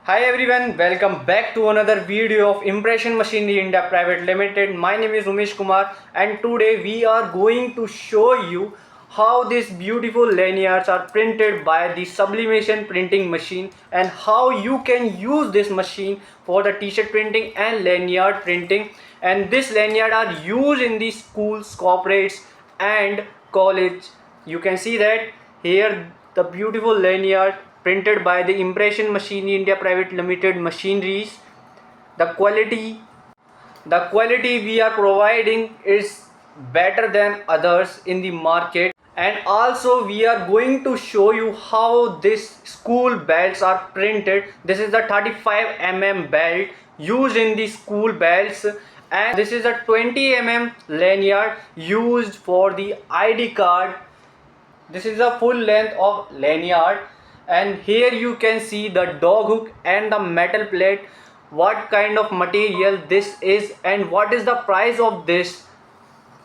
Hi everyone, welcome back to another video of Impression Machinery India Private Limited. My name is Umesh Kumar and today we are going to show you how these beautiful lanyards are printed by the sublimation printing machine and how you can use this machine for the t-shirt printing and lanyard printing. And this lanyard are used in the schools, corporates and college. You can see that here the beautiful lanyard printed by the Impression Machinery India Private Limited machineries. The quality the quality we are providing is better than others in the market, and also we are going to show you how this school belts are printed. This is the 35 mm belt used in the school belts, and this is a 20 mm lanyard used for the ID card. This is the full length of lanyard, and here you can see the dog hook and the metal plate, what kind of material this is and what is the price of this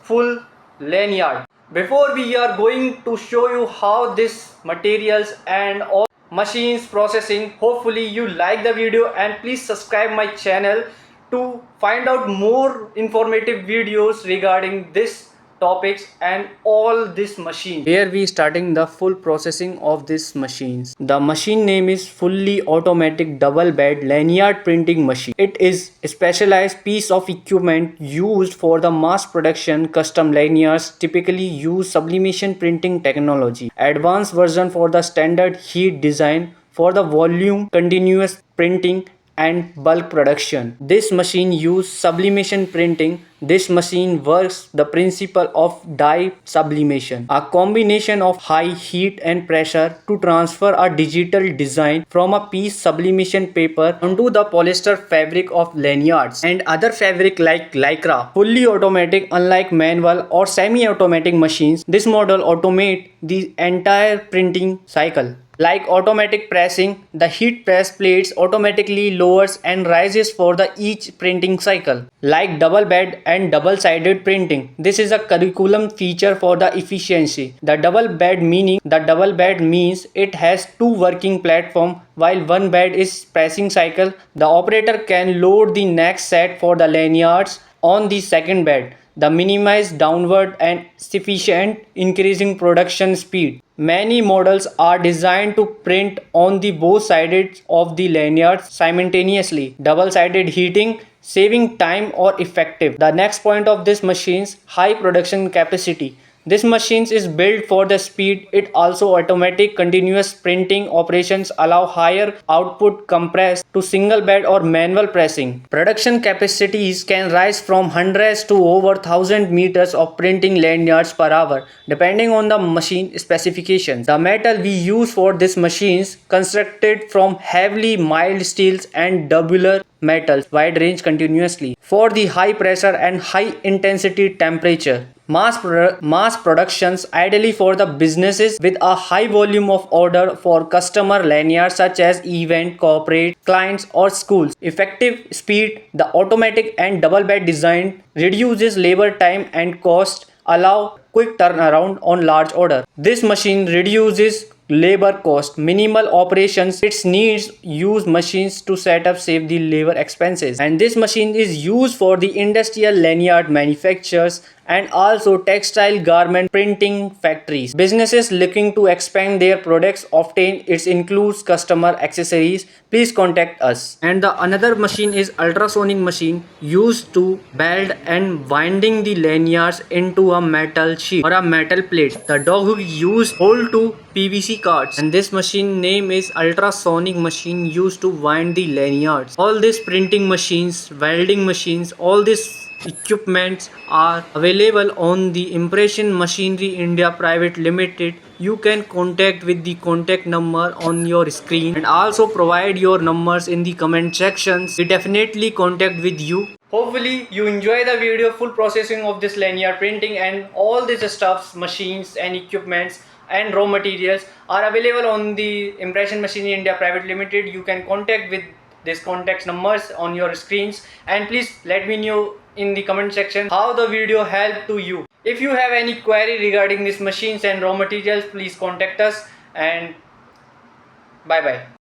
full lanyard. Before we are going to show you how this materials and all machines processing, hopefully you like the video and please subscribe my channel to find out more informative videos regarding this topics and all this machine. Here we starting the full processing of this machines. The machine name is fully automatic double bed lanyard printing machine. It is a specialized piece of equipment used for the mass production custom lanyards, typically use sublimation printing technology. Advanced version for the standard heat design for the volume continuous printing and bulk production. This machine uses sublimation printing. This machine works the principle of dye sublimation, a combination of high heat and pressure to transfer a digital design from a piece sublimation paper onto the polyester fabric of lanyards and other fabric like lycra. Fully automatic, unlike manual or semi-automatic machines, this model automates the entire printing cycle. Like automatic pressing, the heat press plates automatically lowers and rises for the each printing cycle. Like double bed and double-sided printing, this is a curriculum feature for the efficiency. The double bed means it has two working platforms. While one bed is pressing cycle, the operator can load the next set for the lanyards on the second bed. The minimized downward and sufficient increasing production speed. Many models are designed to print on the both sides of the lanyard simultaneously. Double-sided heating, saving time or effective. The next point of this machine's high production capacity. This machine is built for the speed. It also automatic continuous printing operations allow higher output compressed to single bed or manual pressing. Production capacities can rise from hundreds to over 1000 meters of printing lanyards per hour depending on the machine specifications. The metal we use for this machines constructed from heavily mild steels and tubular metals wide range continuously for the high pressure and high intensity temperature. Mass productions ideally for the businesses with a high volume of order for customer lanyards such as event, corporate, clients or schools. Effective speed, the automatic and double bed design reduces labor time and cost, allow quick turnaround on large order. This machine reduces labor cost, minimal operations. It needs use machines to set up save the labor expenses, and this machine is used for the industrial lanyard manufacturers and also textile garment printing factories. Businesses looking to expand their products often it includes customer accessories. Please contact us. And the another machine is ultrasonic machine used to bend and winding the lanyards into a metal sheet or a metal plate. The dog hook used hold to PVC cards, and this machine name is ultrasonic machine used to wind the lanyards. All these printing machines, welding machines, all these equipments are available on the Impression Machinery India Private Limited. You can contact with the contact number on your screen and also provide your numbers in the comment sections. We definitely contact with you. Hopefully you enjoy the video. Full processing of this lanyard printing and all these stuffs, machines and equipments and raw materials are available on the Impression Machinery India Private Limited. You can contact with these contact numbers on your screens, and please let me know in the comment section how the video helped to you. If you have any query regarding these machines and raw materials, please contact us, and bye bye.